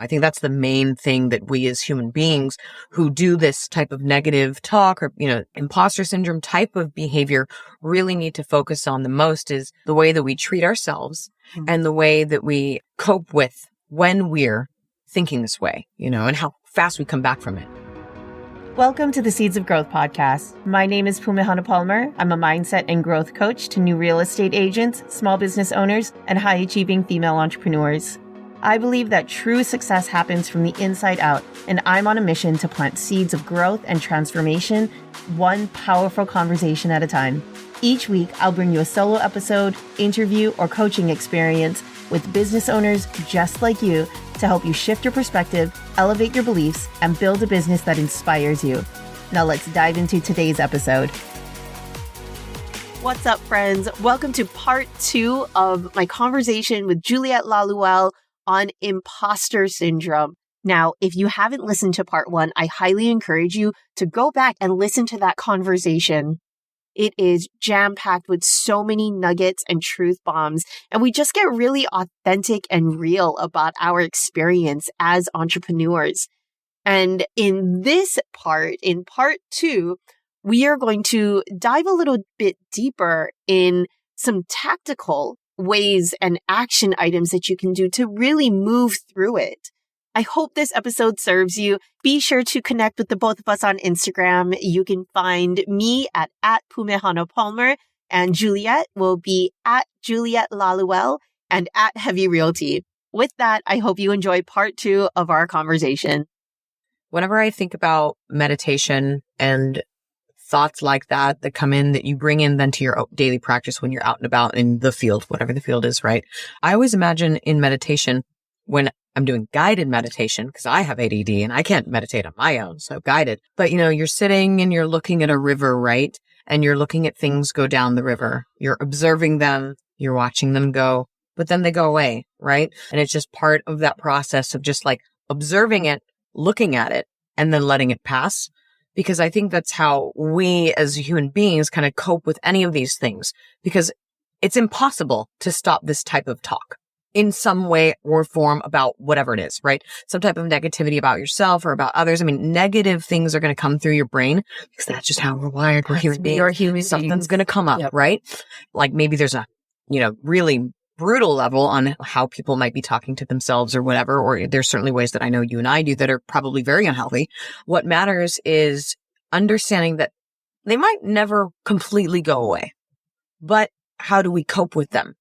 I think that's the main thing that we as human beings who do this type of negative talk or, imposter syndrome type of behavior really need to focus on the most is the way that we treat ourselves and the way that we cope with when we're thinking this way, and how fast we come back from it. Welcome to the Seeds of Growth podcast. My name is Pumehana Palmer. I'm a mindset and growth coach to new real estate agents, small business owners, and high-achieving female entrepreneurs. I believe that true success happens from the inside out, and I'm on a mission to plant seeds of growth and transformation, one powerful conversation at a time. Each week, I'll bring you a solo episode, interview, or coaching experience with business owners just like you to help you shift your perspective, elevate your beliefs, and build a business that inspires you. Now let's dive into today's episode. What's up, friends? Welcome to part 2 of my conversation with Juliet Lalouel on imposter syndrome. Now, if you haven't listened to part 1, I highly encourage you to go back and listen to that conversation. It is jam-packed with so many nuggets and truth bombs, and we just get really authentic and real about our experience as entrepreneurs. And in this part, in part 2, we are going to dive a little bit deeper in some tactical ways and action items that you can do to really move through it. I hope this episode serves you. Be sure to connect with the both of us on Instagram. You can find me at Pumehana Palmer, and Juliet will be at Juliet Lalouel and at Heavy Realty. With that, I hope you enjoy part 2 of our conversation. Whenever I think about meditation and thoughts like that come in, that you bring in then to your daily practice when you're out and about in the field, whatever the field is, right? I always imagine in meditation, when I'm doing guided meditation, because I have ADD and I can't meditate on my own, so guided. But you're sitting and you're looking at a river, right? And you're looking at things go down the river. You're observing them, you're watching them go, but then they go away, right? And it's just part of that process of just like observing it, looking at it, and then letting it pass. Because I think that's how we as human beings kind of cope with any of these things, because it's impossible to stop this type of talk in some way or form about whatever it is, right? Some type of negativity about yourself or about others. I mean, negative things are going to come through your brain because that's just how we're wired. We're human beings. You're human Something's beings. going to come up, Yep. right? Like maybe there's a, really brutal level on how people might be talking to themselves or whatever, or there's certainly ways that I know you and I do that are probably very unhealthy. What matters is understanding that they might never completely go away, but how do we cope with them?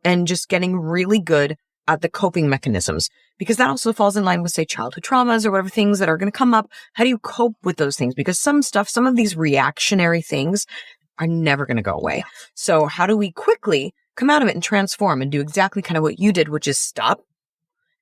And just getting really good at the coping mechanisms, because that also falls in line with, say, childhood traumas or whatever things that are going to come up. How do you cope with those things? Because some of these reactionary things are never going to go away. So how do we quickly come out of it and transform and do exactly kind of what you did, which is stop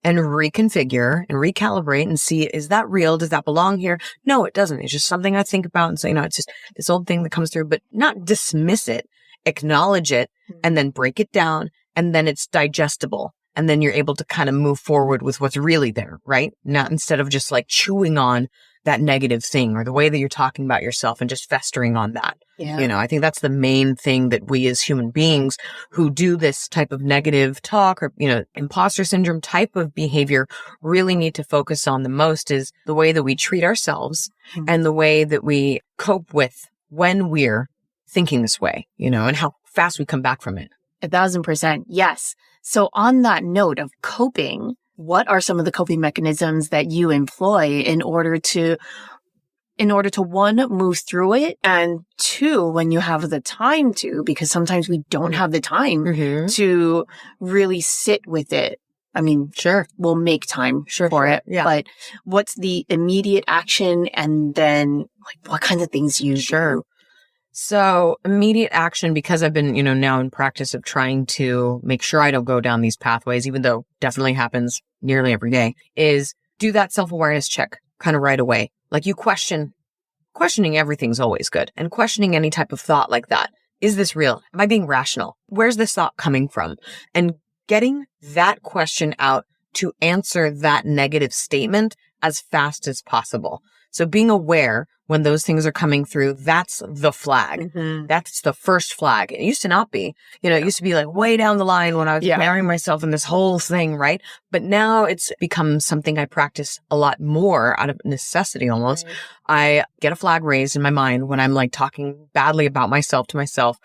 and reconfigure and recalibrate and see, is that real? Does that belong here? No, it doesn't. It's just something I think about and say, it's just this old thing that comes through, but not dismiss it, acknowledge it, and then break it down. And then it's digestible. And then you're able to kind of move forward with what's really there, right? Not instead of just like chewing on that negative thing or the way that you're talking about yourself and just festering on that. Yeah. I think that's the main thing that we as human beings who do this type of negative talk or, imposter syndrome type of behavior really need to focus on the most is the way that we treat ourselves and the way that we cope with when we're thinking this way, and how fast we come back from it. 1,000%. Yes. So on that note of coping, what are some of the coping mechanisms that you employ in order to, one, move through it, and two, when you have the time to, because sometimes we don't have the time to really sit with it. I mean, sure, we'll make time for it, but what's the immediate action, and then like what kinds of things you do? So immediate action, because I've been, now in practice of trying to make sure I don't go down these pathways, even though definitely happens nearly every day, is do that self-awareness check kind of right away. Like questioning everything's always good, and questioning any type of thought like that. Is this real? Am I being rational? Where's this thought coming from? And getting that question out to answer that negative statement as fast as possible. So being aware when those things are coming through, that's the flag. Mm-hmm. That's the first flag. It used to not be, it used to be like way down the line when I was preparing myself in this whole thing, right? But now it's become something I practice a lot more out of necessity almost. Right. I get a flag raised in my mind when I'm like talking badly about myself to myself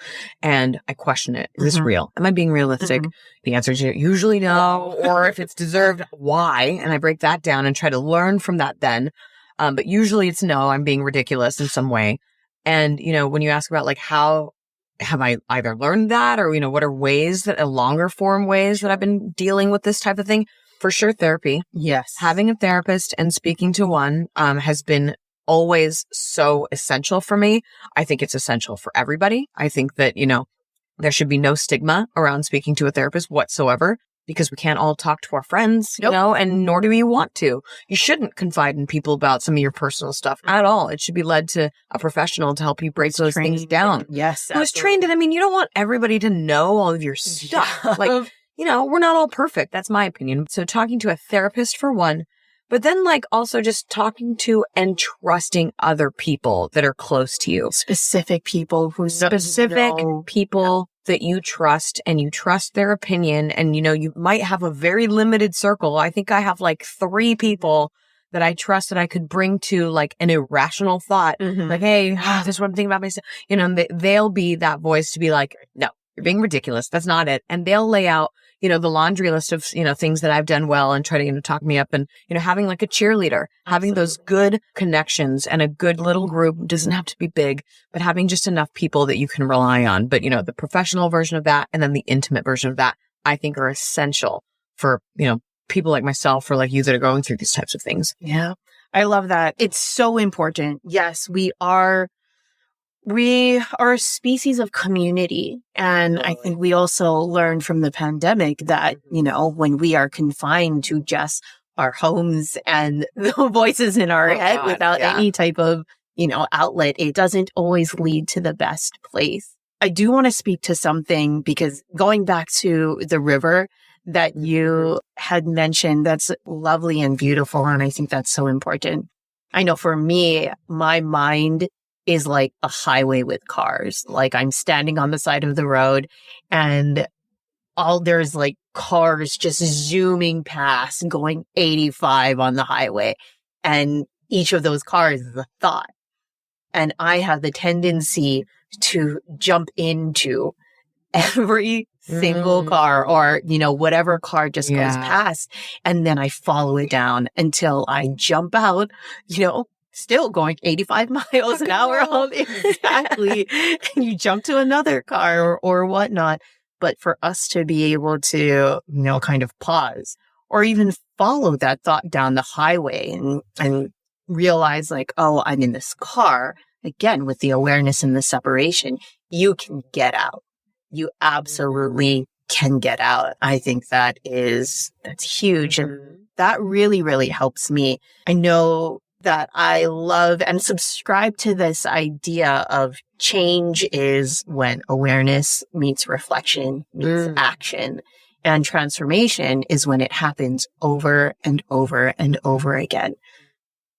and I question it. Is this real? Am I being realistic? The answer is usually no. Or if it's deserved, why? And I break that down and try to learn from that then. But usually it's no, I'm being ridiculous in some way. And, when you ask about like, how have I either learned that or, what are ways that longer form ways that I've been dealing with this type of thing? For sure, therapy. Yes. Having a therapist and speaking to one, has been always so essential for me. I think it's essential for everybody. I think that, there should be no stigma around speaking to a therapist whatsoever. Because we can't all talk to our friends, and nor do we want to. You shouldn't confide in people about some of your personal stuff at all. It should be led to a professional to help you break those things down. Yes. Who's trained in, you don't want everybody to know all of your stuff. Yeah. Like, we're not all perfect. That's my opinion. So talking to a therapist for one, but then like also just talking to and trusting other people that are close to you. Specific people people that you trust and you trust their opinion. And, you might have a very limited circle. I think I have like 3 people that I trust that I could bring to like an irrational thought. Like, hey, this is what I'm thinking about myself. They'll be that voice to be like, no, you're being ridiculous. That's not it. And they'll lay out, the laundry list of, things that I've done well and try to, talk me up and, having like a cheerleader, having those good connections and a good little group doesn't have to be big, but having just enough people that you can rely on. But, the professional version of that and then the intimate version of that, I think are essential for, people like myself or like you that are going through these types of things. Yeah. I love that. It's so important. Yes, we are a species of community. And I think we also learned from the pandemic that, when we are confined to just our homes and the voices in our head without any type of, outlet, it doesn't always lead to the best place. I do want to speak to something because going back to the river that you had mentioned, that's lovely and beautiful. And I think that's so important. I know for me, my mind is like a highway with cars. Like I'm standing on the side of the road and there's like cars just zooming past and going 85 on the highway. And each of those cars is a thought. And I have the tendency to jump into every single car or, whatever car just goes past. And then I follow it down until I jump out, still going 85 miles an hour home. Exactly. And you jump to another car or whatnot. But for us to be able to, kind of pause or even follow that thought down the highway and realize like, oh, I'm in this car. Again, with the awareness and the separation, you can get out. You absolutely can get out. I think that's huge. And that really, really helps me. I know that I love and subscribe to this idea of change is when awareness meets reflection, meets action. And transformation is when it happens over and over and over again.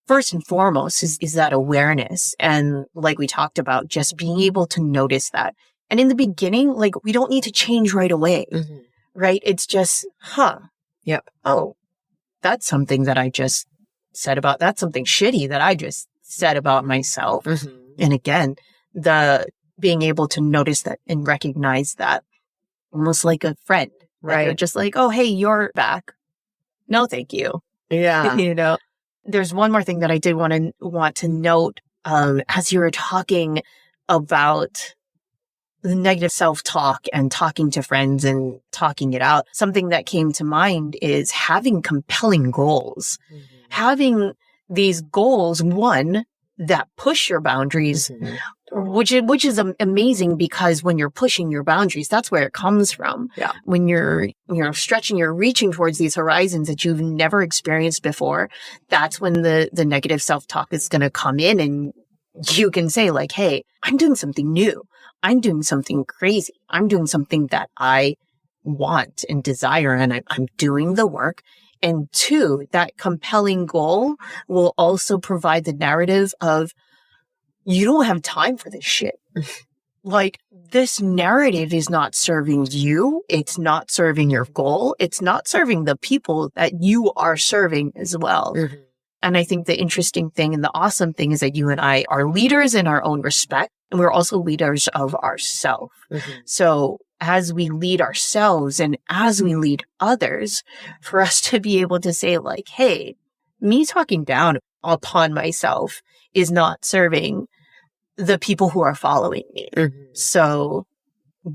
First and foremost is that awareness. And like we talked about, just being able to notice that. And in the beginning, like we don't need to change right away, right? It's just, yep. Oh, that's something that I just said about, that's something shitty that I just said about myself. And again, the being able to notice that and recognize that almost like a friend, right? You're just like, oh, hey, you're back. No, thank you. Yeah. There's one more thing that I did want to note, as you were talking about the negative self-talk and talking to friends and talking it out. Something that came to mind is having compelling goals. Having these goals, one, that push your boundaries, which is amazing because when you're pushing your boundaries, that's where it comes from. Yeah. When you're stretching, you're reaching towards these horizons that you've never experienced before. That's when the negative self-talk is going to come in and you can say like, hey, I'm doing something new. I'm doing something crazy. I'm doing something that I want and desire and I'm doing the work. And two, that compelling goal will also provide the narrative of, you don't have time for this shit. Like, this narrative is not serving you. It's not serving your goal. It's not serving the people that you are serving as well. Mm-hmm. And I think the interesting thing and the awesome thing is that you and I are leaders in our own respect, and we're also leaders of ourselves. Mm-hmm. So as we lead ourselves and as we lead others, for us to be able to say like, hey, me talking down upon myself is not serving the people who are following me. Mm-hmm. So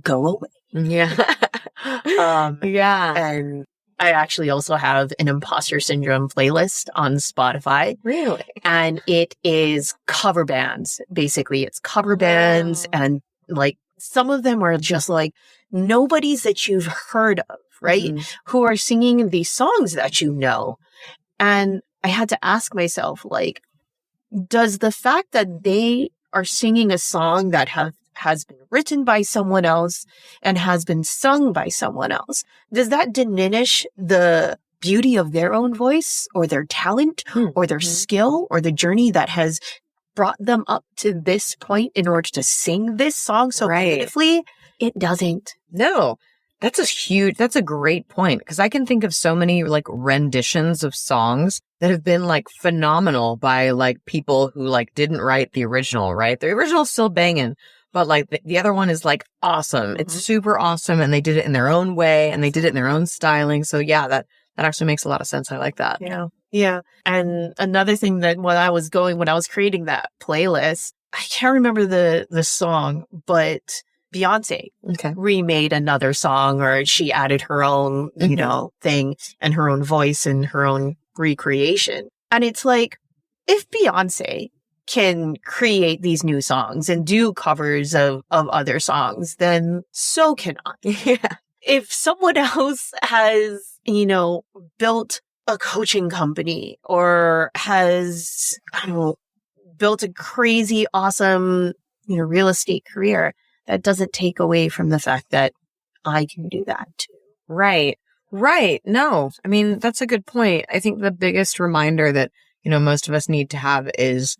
go away. Yeah. Yeah. And I actually also have an Imposter Syndrome playlist on Spotify. Really? And it is cover bands. Basically, it's cover bands. And like some of them are just like nobodies that you've heard of, right? Mm-hmm. Who are singing these songs that you know. And I had to ask myself, like, does the fact that they are singing a song that has been written by someone else and has been sung by someone else, does that diminish the beauty of their own voice or their talent or their skill or the journey that has brought them up to this point in order to sing this song so beautifully? It doesn't. No. That's a great point, because I can think of so many like renditions of songs that have been like phenomenal by like people who like didn't write the original, right? The original's still banging, but like the other one is like awesome. Mm-hmm. It's super awesome. And they did it in their own way and they did it in their own styling. So yeah, that actually makes a lot of sense. I like that. Yeah. Yeah. And another thing that when I was creating that playlist, I can't remember the song, but Beyonce remade another song, or she added her own, you know, thing and her own voice and her own recreation. And it's like, if Beyonce can create these new songs and do covers of other songs, then so can I. Yeah. If someone else has, you know, built a coaching company or has, I don't know, built a crazy, awesome, you know, real estate career, that doesn't take away from the fact that I can do that too. Right. Right. No, I mean, that's a good point. I think the biggest reminder that, you know, most of us need to have is,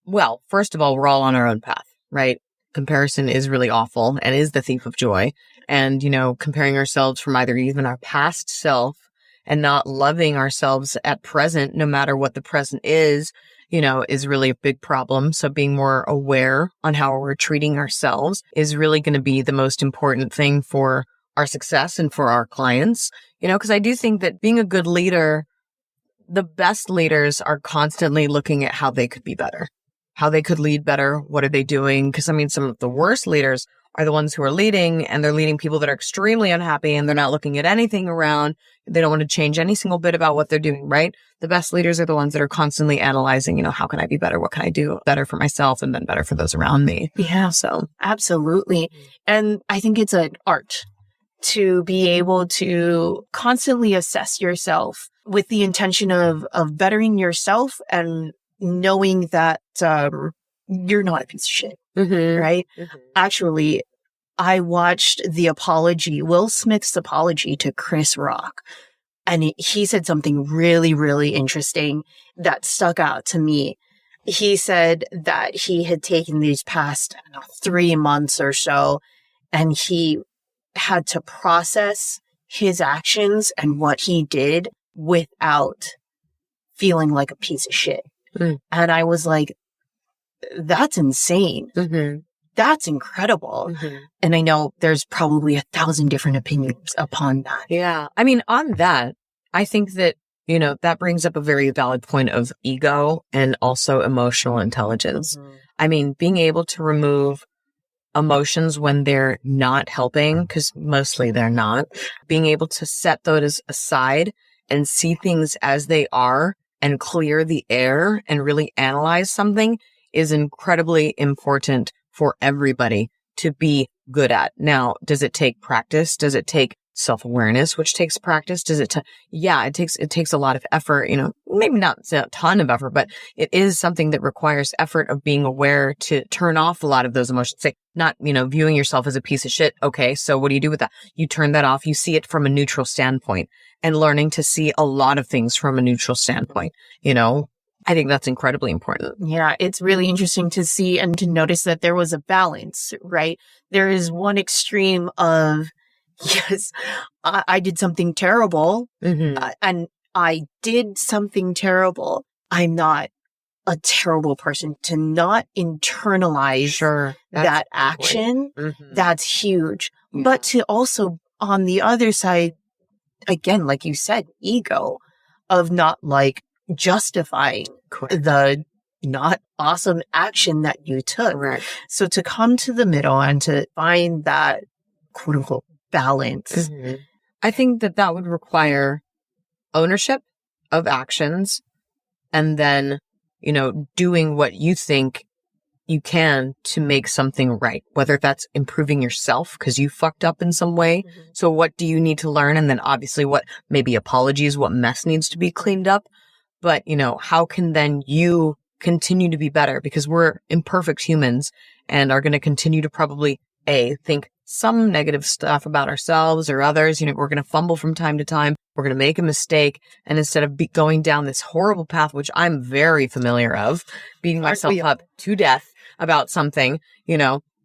well, first of all, we're all on our own path, right? Comparison is really awful and is the thief of joy. And, you know, comparing ourselves from either even our past self and not loving ourselves at present, no matter what the present is, you know, is really a big problem. So being more aware on how we're treating ourselves is really going to be the most important thing for our success and for our clients, you know, because I do think that being a good leader, the best leaders are constantly looking at how they could be better, how they could lead better. What are they doing? Because I mean, some of the worst leaders are the ones who are leading, and they're leading people that are extremely unhappy and they're not looking at anything around. They don't want to change any single bit about what they're doing, right? The best leaders are the ones that are constantly analyzing, you know, how can I be better? What can I do better for myself and then better for those around me? Yeah, so absolutely. And I think it's an art to be able to constantly assess yourself with the intention of bettering yourself and knowing that you're not a piece of shit. Mm-hmm. Right? Mm-hmm. Actually, I watched Will Smith's apology to Chris Rock. And he said something really, really interesting that stuck out to me. He said that he had taken these past 3 months or so, and he had to process his actions and what he did without feeling like a piece of shit. Mm. And I was like, that's insane. Mm-hmm. That's incredible. Mm-hmm. And I know there's probably 1,000 different opinions upon that. Yeah. I mean, on that, I think that, you know, that brings up a very valid point of ego and also emotional intelligence. Mm-hmm. I mean, being able to remove emotions when they're not helping, because mostly they're not, being able to set those aside and see things as they are and clear the air and really analyze something is incredibly important for everybody to be good at. Now, does it take practice? Does it take self-awareness, which takes practice. It takes a lot of effort, maybe not a ton of effort, but it is something that requires effort of being aware to turn off a lot of those emotions. Say, not, viewing yourself as a piece of shit. Okay. So what do you do with that? You turn that off. You see it from a neutral standpoint, and learning to see a lot of things from a neutral standpoint, I think that's incredibly important. Yeah, it's really interesting to see and to notice that there was a balance, right? There is one extreme of, yes, I did something terrible, and I did something terrible. I'm not a terrible person. To not internalize that action, that's huge. Yeah. But to also, on the other side, again, like you said, ego of not justifying the not awesome action that you took. Right. So to come to the middle and to find that quote unquote balance. I think that would require ownership of actions, and then, doing what you think you can to make something right, whether that's improving yourself because you fucked up in some way. So what do you need to learn? And then obviously what maybe apologies, what mess needs to be cleaned up. But, how can then you continue to be better? Because we're imperfect humans and are going to continue to probably, think some negative stuff about ourselves or others. We're going to fumble from time to time. We're going to make a mistake. And instead of going down this horrible path, which I'm very familiar of, beating myself up to death about something,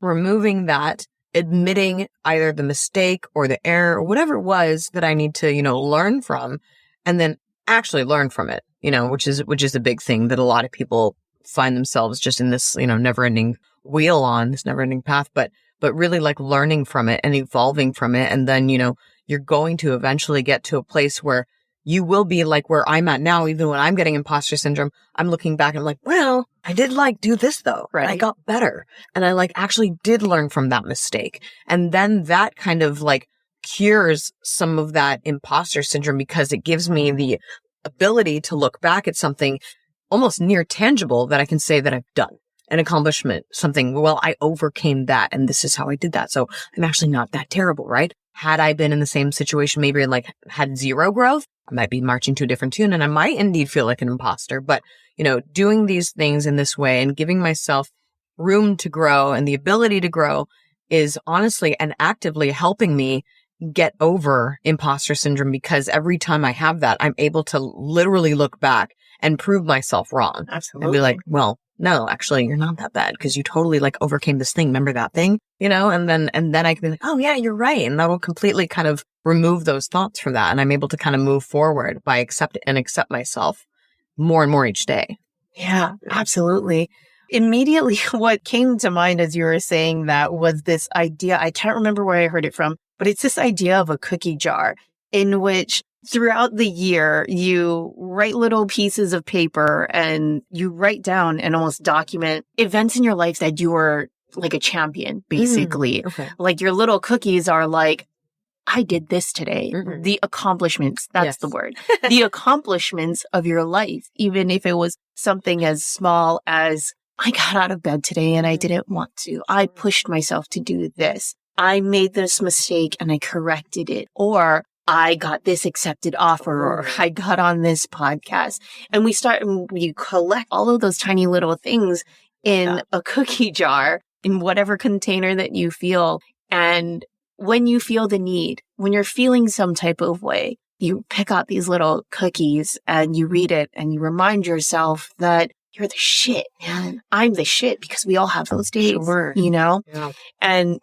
removing that, admitting either the mistake or the error or whatever it was that I need to, learn from, and then actually learn from it. Which is a big thing that a lot of people find themselves just in this, never-ending wheel on this never-ending path, but really learning from it and evolving from it. And then, you're going to eventually get to a place where you will be where I'm at now. Even when I'm getting imposter syndrome, I'm looking back and I'm like, well, I did do this though. Right. I got better. And I actually did learn from that mistake. And then that kind of cures some of that imposter syndrome, because it gives me the ability to look back at something almost near tangible that I can say that I've done an accomplishment, something, well, I overcame that and this is how I did that. So I'm actually not that terrible, right? Had I been in the same situation, maybe had zero growth, I might be marching to a different tune and I might indeed feel like an imposter. But, doing these things in this way and giving myself room to grow and the ability to grow is honestly and actively helping me get over imposter syndrome, because every time I have that, I'm able to literally look back and prove myself wrong. Absolutely. And be like, well, no, actually, you're not that bad because you totally overcame this thing. Remember that thing, and then I can be like, oh yeah, you're right. And that will completely kind of remove those thoughts from that. And I'm able to kind of move forward by accept myself more and more each day. Yeah, absolutely. Immediately what came to mind as you were saying that was this idea. I can't remember where I heard it from, but it's this idea of a cookie jar in which throughout the year, you write little pieces of paper and you write down and almost document events in your life that you were a champion, basically. Okay. Your little cookies are I did this today. The accomplishments, that's the word. The accomplishments of your life, even if it was something as small as I got out of bed today and I didn't want to. I pushed myself to do this. I made this mistake and I corrected it. Or I got this accepted offer, or I got on this podcast. And we collect all of those tiny little things in a cookie jar, in whatever container that you feel. And when you feel the need, when you're feeling some type of way, you pick out these little cookies and you read it and you remind yourself that you're the shit, man. I'm the shit, because we all have those days, Yeah. And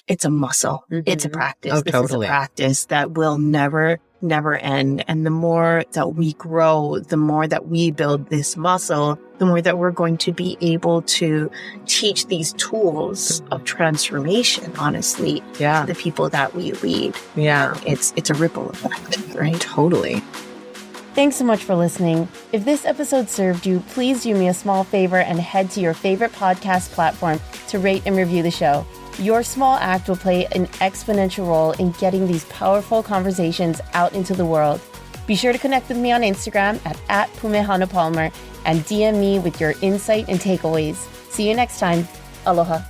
it's a muscle. It's a practice. Oh, this totally. is a practice that will never end. And the more that we grow, the more that we build this muscle, the more that we're going to be able to teach these tools of transformation, honestly, to the people that we lead. Yeah. It's a ripple effect, right? Totally. Thanks so much for listening. If this episode served you, please do me a small favor and head to your favorite podcast platform to rate and review the show. Your small act will play an exponential role in getting these powerful conversations out into the world. Be sure to connect with me on Instagram at @PumeHanaPalmer and DM me with your insight and takeaways. See you next time. Aloha.